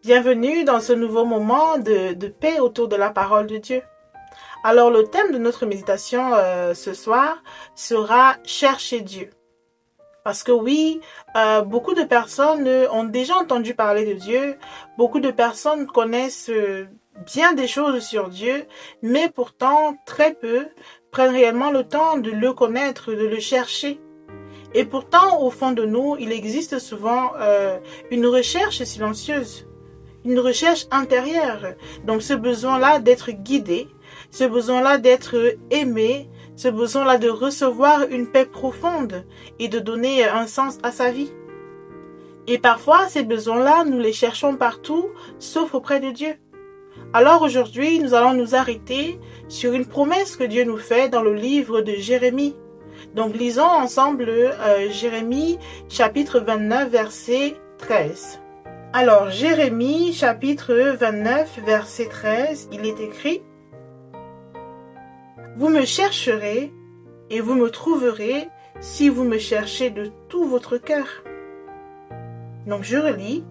Bienvenue dans ce nouveau moment de paix autour de la parole de Dieu. Alors le thème de notre méditation ce soir sera « Chercher Dieu ». Parce que oui, beaucoup de personnes ont déjà entendu parler de Dieu, beaucoup de personnes connaissent bien des choses sur Dieu, mais pourtant très peu prennent réellement le temps de le connaître, de le chercher. Et pourtant, au fond de nous, il existe souvent une recherche silencieuse, une recherche intérieure. Donc ce besoin-là d'être guidé, ce besoin-là d'être aimé, ce besoin-là de recevoir une paix profonde et de donner un sens à sa vie. Et parfois, ces besoins-là, nous les cherchons partout, sauf auprès de Dieu. Alors aujourd'hui, nous allons nous arrêter sur une promesse que Dieu nous fait dans le livre de Jérémie. Donc lisons ensemble Jérémie chapitre 29 verset 13. Alors Jérémie chapitre 29 verset 13, il est écrit: Vous me chercherez et vous me trouverez si vous me cherchez de tout votre cœur. Donc je relis: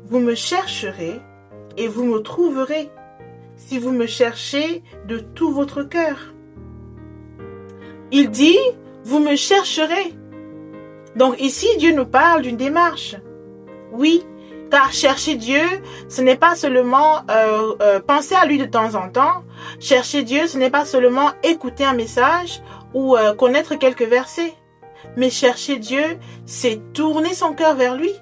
Vous me chercherez et vous me trouverez si vous me cherchez de tout votre cœur. Il dit: Vous me chercherez. Donc ici, Dieu nous parle d'une démarche. Oui, car chercher Dieu, ce n'est pas seulement penser à lui de temps en temps. Chercher Dieu, ce n'est pas seulement écouter un message ou connaître quelques versets. Mais chercher Dieu, c'est tourner son cœur vers lui.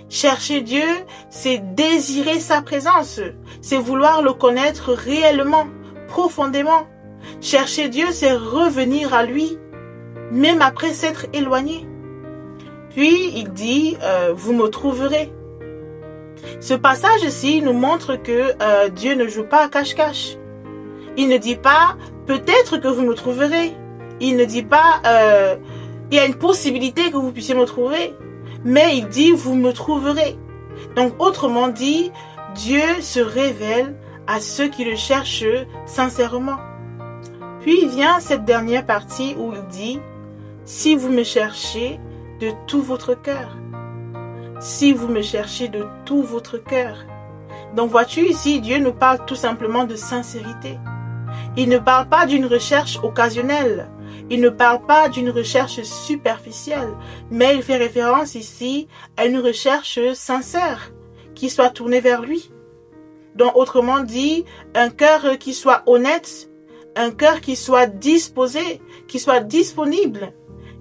Chercher Dieu, c'est désirer sa présence. C'est vouloir le connaître réellement, profondément. Chercher Dieu, c'est revenir à lui, même après s'être éloigné. Puis il dit, vous me trouverez. Ce passage-ci nous montre que Dieu ne joue pas à cache-cache. Il ne dit pas, peut-être que vous me trouverez. Il ne dit pas, il y a une possibilité que vous puissiez me trouver. Mais il dit, vous me trouverez. Donc autrement dit, Dieu se révèle à ceux qui le cherchent sincèrement. Puis il vient cette dernière partie où il dit, si vous me cherchez de tout votre cœur. Si vous me cherchez de tout votre cœur. Donc vois-tu ici, Dieu nous parle tout simplement de sincérité. Il ne parle pas d'une recherche occasionnelle. Il ne parle pas d'une recherche superficielle. Mais il fait référence ici à une recherche sincère qui soit tournée vers lui. Donc autrement dit, un cœur qui soit honnête, un cœur qui soit disposé, qui soit disponible.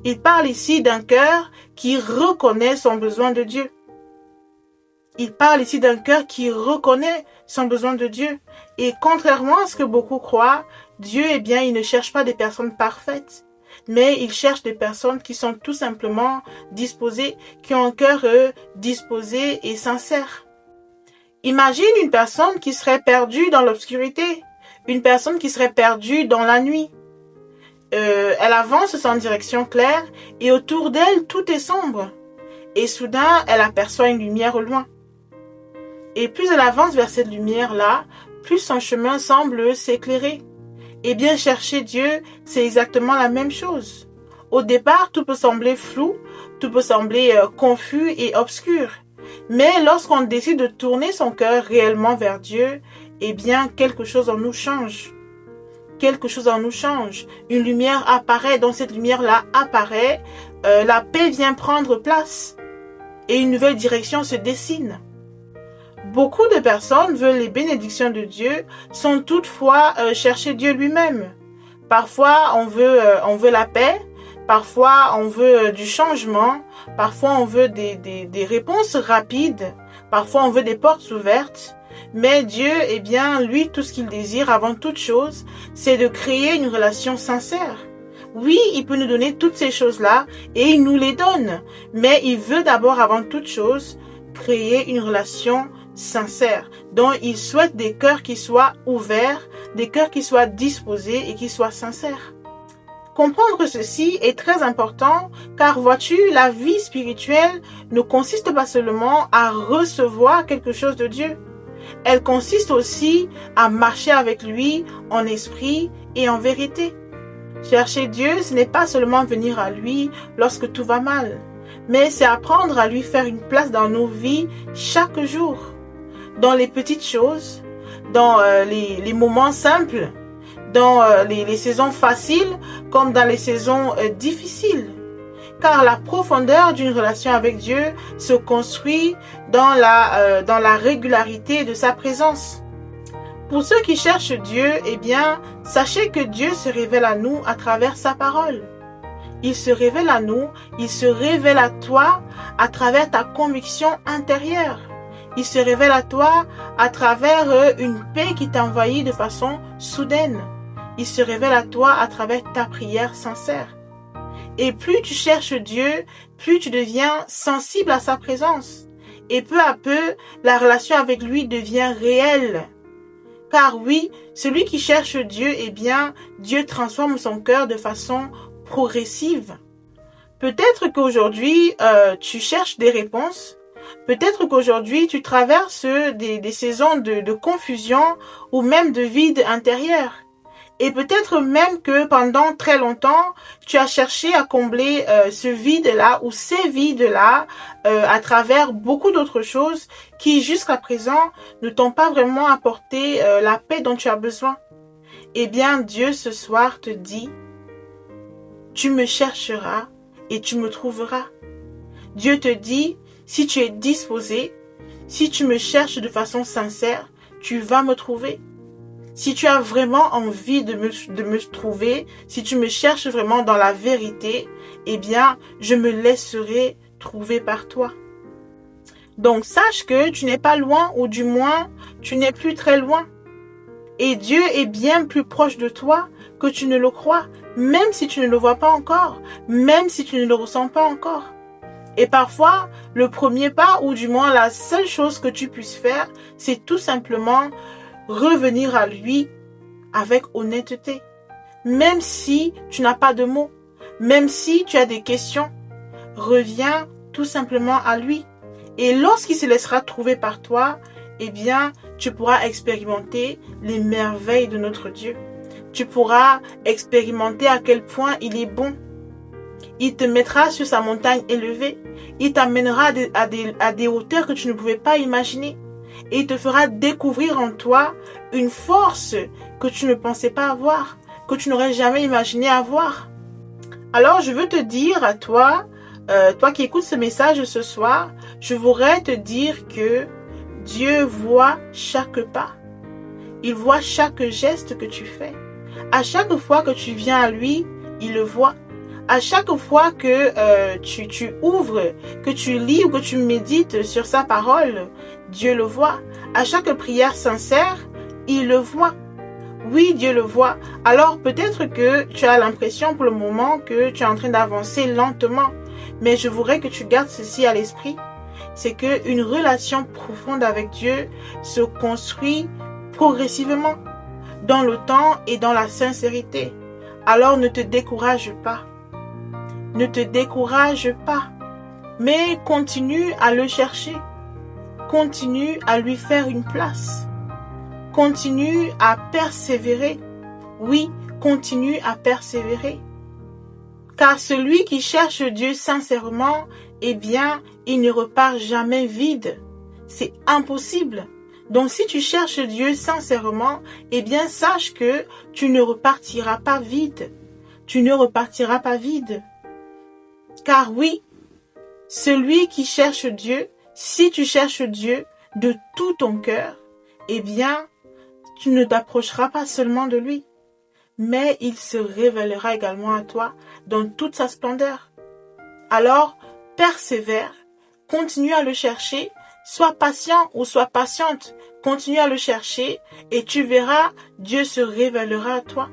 Il parle ici d'un cœur qui reconnaît son besoin de Dieu. Il parle ici d'un cœur qui reconnaît son besoin de Dieu. Et contrairement à ce que beaucoup croient, Dieu, il ne cherche pas des personnes parfaites, mais il cherche des personnes qui sont tout simplement disposées, qui ont un cœur disposé et sincère. Imagine une personne qui serait perdue dans l'obscurité, une personne qui serait perdue dans la nuit. Elle avance sans direction claire et autour d'elle, tout est sombre. Et soudain, elle aperçoit une lumière au loin. Et plus elle avance vers cette lumière-là, plus son chemin semble s'éclairer. Et bien chercher Dieu, c'est exactement la même chose. Au départ, tout peut sembler flou, tout peut sembler confus et obscur. Mais lorsqu'on décide de tourner son cœur réellement vers Dieu, eh bien quelque chose en nous change. Quelque chose en nous change. Une lumière apparaît, dans cette lumière-là apparaît, la paix vient prendre place et une nouvelle direction se dessine. Beaucoup de personnes veulent les bénédictions de Dieu sans toutefois chercher Dieu lui-même. Parfois, on veut la paix, parfois on veut du changement, parfois on veut des réponses rapides, parfois on veut des portes ouvertes. Mais Dieu, lui, tout ce qu'il désire avant toute chose, c'est de créer une relation sincère. Oui, il peut nous donner toutes ces choses-là et il nous les donne. Mais il veut d'abord, avant toute chose, créer une relation sincère. Donc, il souhaite des cœurs qui soient ouverts, des cœurs qui soient disposés et qui soient sincères. Comprendre ceci est très important car vois-tu, la vie spirituelle ne consiste pas seulement à recevoir quelque chose de Dieu. Elle consiste aussi à marcher avec lui en esprit et en vérité. Chercher Dieu, ce n'est pas seulement venir à lui lorsque tout va mal, mais c'est apprendre à lui faire une place dans nos vies chaque jour. dans les petites choses, dans les moments simples, dans les saisons faciles comme dans les saisons difficiles. Car la profondeur d'une relation avec Dieu se construit dans la régularité de sa présence. Pour ceux qui cherchent Dieu, eh bien, sachez que Dieu se révèle à nous à travers sa parole. Il se révèle à nous, il se révèle à toi à travers ta conviction intérieure. Il se révèle à toi à travers une paix qui t'envahit de façon soudaine. Il se révèle à toi à travers ta prière sincère. Et plus tu cherches Dieu, plus tu deviens sensible à sa présence. Et peu à peu, la relation avec lui devient réelle. Car oui, celui qui cherche Dieu, eh bien, Dieu transforme son cœur de façon progressive. Peut-être qu'aujourd'hui, tu cherches des réponses. Peut-être qu'aujourd'hui, tu traverses des saisons de confusion ou même de vide intérieur. Et peut-être même que pendant très longtemps, tu as cherché à combler ce vide-là ou ces vides-là à travers beaucoup d'autres choses qui jusqu'à présent ne t'ont pas vraiment apporté la paix dont tu as besoin. Eh bien, Dieu ce soir te dit, tu me chercheras et tu me trouveras. Dieu te dit, si tu es disposé, si tu me cherches de façon sincère, tu vas me trouver. Si tu as vraiment envie de me trouver, si tu me cherches vraiment dans la vérité, eh bien, je me laisserai trouver par toi. Donc, sache que tu n'es pas loin, ou du moins, tu n'es plus très loin. Et Dieu est bien plus proche de toi que tu ne le crois, même si tu ne le vois pas encore, même si tu ne le ressens pas encore. Et parfois, le premier pas, ou du moins la seule chose que tu puisses faire, c'est tout simplement revenir à lui avec honnêteté. Même si tu n'as pas de mots, même si tu as des questions, reviens tout simplement à lui. Et lorsqu'il se laissera trouver par toi, eh bien, tu pourras expérimenter les merveilles de notre Dieu. Tu pourras expérimenter à quel point il est bon. Il te mettra sur sa montagne élevée. Il t'amènera à des hauteurs que tu ne pouvais pas imaginer. Et il te fera découvrir en toi une force que tu ne pensais pas avoir, que tu n'aurais jamais imaginé avoir. Alors, je veux te dire à toi, toi qui écoutes ce message ce soir, je voudrais te dire que Dieu voit chaque pas. Il voit chaque geste que tu fais. À chaque fois que tu viens à lui, il le voit. À chaque fois que tu ouvres, que tu lis ou que tu médites sur sa parole, Dieu le voit. À chaque prière sincère, il le voit. Oui, Dieu le voit. Alors peut-être que tu as l'impression pour le moment que tu es en train d'avancer lentement. Mais je voudrais que tu gardes ceci à l'esprit. C'est qu'une relation profonde avec Dieu se construit progressivement, dans le temps et dans la sincérité. Alors ne te décourage pas. Ne te décourage pas, mais continue à le chercher. Continue à lui faire une place. Continue à persévérer. Oui, continue à persévérer. Car celui qui cherche Dieu sincèrement, eh bien, il ne repart jamais vide. C'est impossible. Donc si tu cherches Dieu sincèrement, eh bien, sache que tu ne repartiras pas vide. Tu ne repartiras pas vide. Car oui, celui qui cherche Dieu, si tu cherches Dieu de tout ton cœur, eh bien, tu ne t'approcheras pas seulement de lui, mais il se révélera également à toi dans toute sa splendeur. Alors, persévère, continue à le chercher, sois patient ou sois patiente, continue à le chercher et tu verras, Dieu se révélera à toi.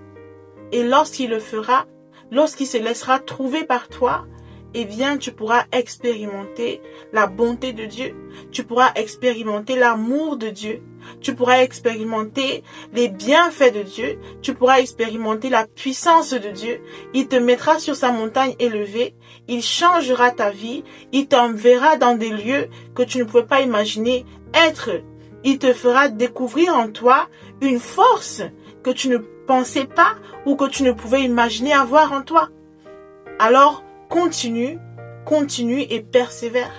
Et lorsqu'il le fera, lorsqu'il se laissera trouver par toi, eh bien, tu pourras expérimenter la bonté de Dieu. Tu pourras expérimenter l'amour de Dieu. Tu pourras expérimenter les bienfaits de Dieu. Tu pourras expérimenter la puissance de Dieu. Il te mettra sur sa montagne élevée. Il changera ta vie. Il t'enverra dans des lieux que tu ne pouvais pas imaginer être. Il te fera découvrir en toi une force que tu ne pensais pas ou que tu ne pouvais imaginer avoir en toi. Alors, continue et persévère.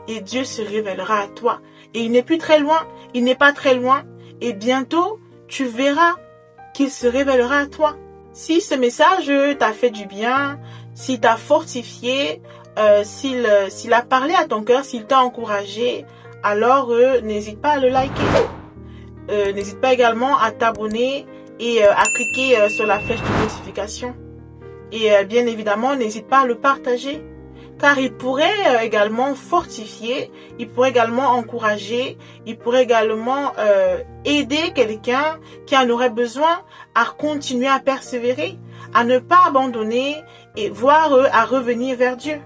Et Dieu se révélera à toi. et il n'est plus très loin, il n'est pas très loin, et bientôt, tu verras qu'il se révélera à toi. Si ce message t'a fait du bien, s'il t'a fortifié, s'il a parlé à ton cœur, s'il t'a encouragé, alors n'hésite pas à le liker. N'hésite pas également à t'abonner et à cliquer sur la flèche de notification. Et bien évidemment, n'hésite pas à le partager, car il pourrait également fortifier, il pourrait également encourager, il pourrait également aider quelqu'un qui en aurait besoin à continuer à persévérer, à ne pas abandonner et voire à revenir vers Dieu.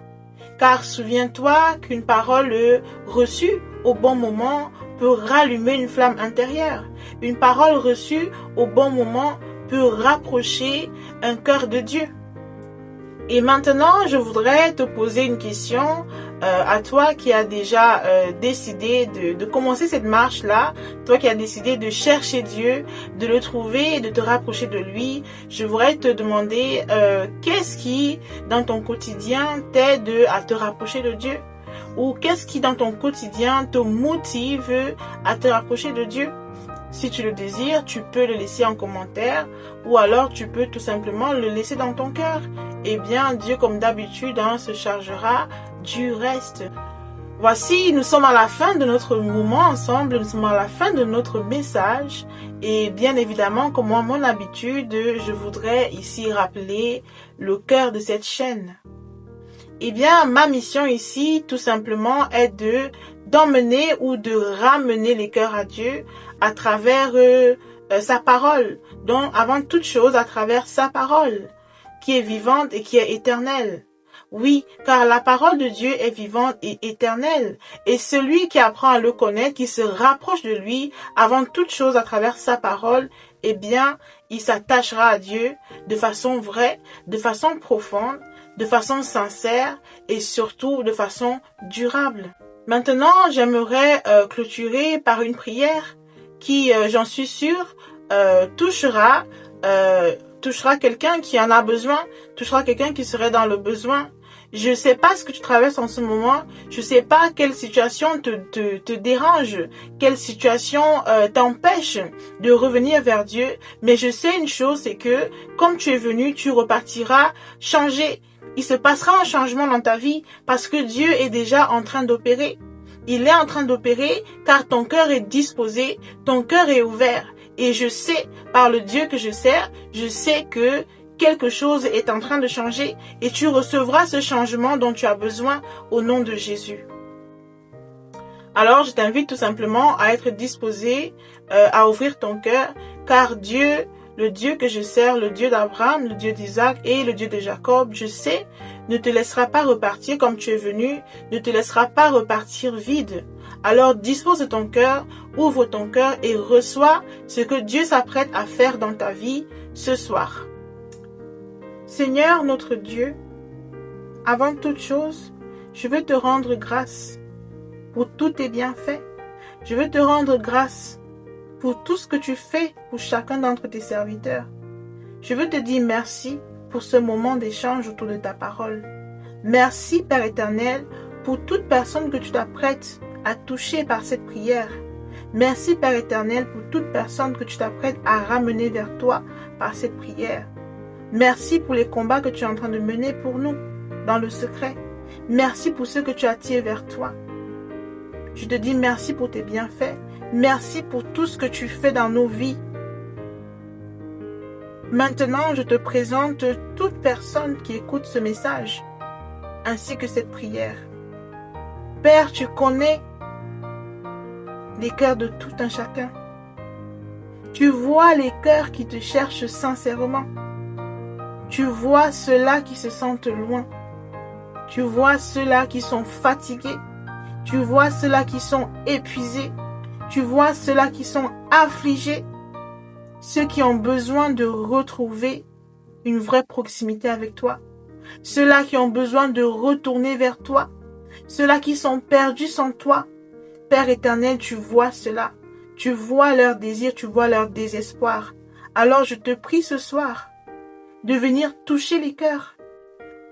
Car souviens-toi qu'une parole reçue au bon moment peut rallumer une flamme intérieure. Une parole reçue au bon moment peut rapprocher un cœur de Dieu. Et maintenant, je voudrais te poser une question à toi qui as déjà décidé de commencer cette marche-là, toi qui as décidé de chercher Dieu, de le trouver et de te rapprocher de lui. Je voudrais te demander qu'est-ce qui, dans ton quotidien, t'aide à te rapprocher de Dieu? Ou qu'est-ce qui, dans ton quotidien, te motive à te rapprocher de Dieu? Si tu le désires, tu peux le laisser en commentaire ou alors tu peux tout simplement le laisser dans ton cœur. Eh bien, Dieu, comme d'habitude, se chargera du reste. Voici, nous sommes à la fin de notre moment ensemble, nous sommes à la fin de notre message. Et bien évidemment, comme à mon habitude, je voudrais ici rappeler le cœur de cette chaîne. Eh bien, ma mission ici, tout simplement, est d'emmener ou de ramener les cœurs à Dieu à travers sa parole. Donc, avant toute chose, à travers sa parole, qui est vivante et qui est éternelle. Oui, car la parole de Dieu est vivante et éternelle. Et celui qui apprend à le connaître, qui se rapproche de lui avant toute chose à travers sa parole, eh bien, il s'attachera à Dieu de façon vraie, de façon profonde, de façon sincère et surtout de façon durable. Maintenant, j'aimerais clôturer par une prière qui, j'en suis sûre, touchera quelqu'un qui en a besoin, touchera quelqu'un qui serait dans le besoin. Je ne sais pas ce que tu traverses en ce moment, je ne sais pas quelle situation te dérange, quelle situation t'empêche de revenir vers Dieu, mais je sais une chose, c'est que comme tu es venu, tu repartiras changé. Il se passera un changement dans ta vie parce que Dieu est déjà en train d'opérer. Il est en train d'opérer car ton cœur est disposé, ton cœur est ouvert. Et je sais, par le Dieu que je sers, je sais que quelque chose est en train de changer et tu recevras ce changement dont tu as besoin au nom de Jésus. Alors, je t'invite tout simplement à être disposé, à ouvrir ton cœur, car Dieu, le Dieu que je sers, le Dieu d'Abraham, le Dieu d'Isaac et le Dieu de Jacob, je sais, ne te laissera pas repartir comme tu es venu, ne te laissera pas repartir vide. Alors dispose de ton cœur, ouvre ton cœur et reçois ce que Dieu s'apprête à faire dans ta vie ce soir. Seigneur notre Dieu, avant toute chose, je veux te rendre grâce pour tous tes bienfaits. Je veux te rendre grâce pour tout ce que tu fais pour chacun d'entre tes serviteurs. Je veux te dire merci pour ce moment d'échange autour de ta parole. Merci, Père éternel, pour toute personne que tu t'apprêtes à toucher par cette prière. Merci, Père éternel, pour toute personne que tu t'apprêtes à ramener vers toi par cette prière. Merci pour les combats que tu es en train de mener pour nous, dans le secret. Merci pour ceux que tu attires vers toi. Je te dis merci pour tes bienfaits. Merci pour tout ce que tu fais dans nos vies. Maintenant, je te présente toute personne qui écoute ce message, ainsi que cette prière. Père, tu connais les cœurs de tout un chacun. Tu vois les cœurs qui te cherchent sincèrement. Tu vois ceux-là qui se sentent loin. Tu vois ceux-là qui sont fatigués. Tu vois ceux-là qui sont épuisés. Tu vois ceux-là qui sont affligés. Ceux qui ont besoin de retrouver une vraie proximité avec toi. Ceux-là qui ont besoin de retourner vers toi. Ceux-là qui sont perdus sans toi. Père éternel, tu vois cela. Tu vois leurs désirs, tu vois leur désespoir. Alors je te prie ce soir de venir toucher les cœurs.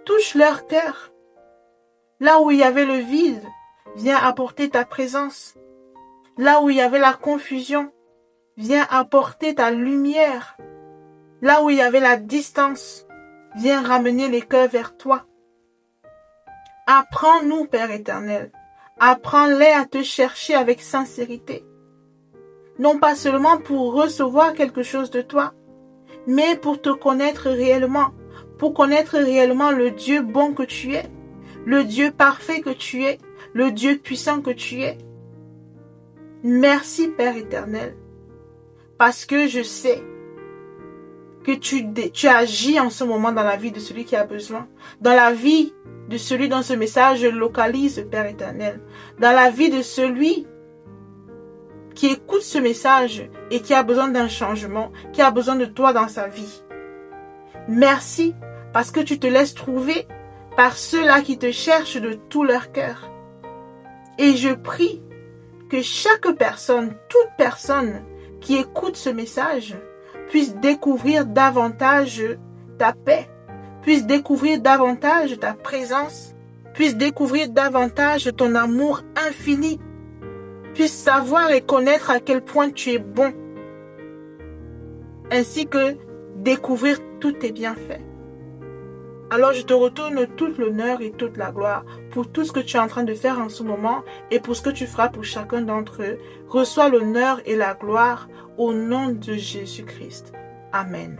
Touche leur cœur. Là où il y avait le vide, viens apporter ta présence. Là où il y avait la confusion, viens apporter ta lumière. Là où il y avait la distance, viens ramener les cœurs vers toi. Apprends-nous, Père éternel. Apprends-les à te chercher avec sincérité. Non pas seulement pour recevoir quelque chose de toi, mais pour te connaître réellement, pour connaître réellement le Dieu bon que tu es, le Dieu parfait que tu es, le Dieu puissant que tu es. Merci, Père éternel, parce que je sais que tu agis en ce moment dans la vie de celui qui a besoin, dans la vie de celui dont ce message localise, Père éternel, dans la vie de celui qui écoute ce message et qui a besoin d'un changement, qui a besoin de toi dans sa vie. Merci parce que tu te laisses trouver par ceux-là qui te cherchent de tout leur cœur. Et je prie que chaque personne, toute personne qui écoute ce message puisse découvrir davantage ta paix, puisse découvrir davantage ta présence, puisse découvrir davantage ton amour infini, puisse savoir et connaître à quel point tu es bon, ainsi que découvrir tous tes bienfaits. Alors je te retourne toute l'honneur et toute la gloire pour tout ce que tu es en train de faire en ce moment et pour ce que tu feras pour chacun d'entre eux. Reçois l'honneur et la gloire au nom de Jésus-Christ. Amen.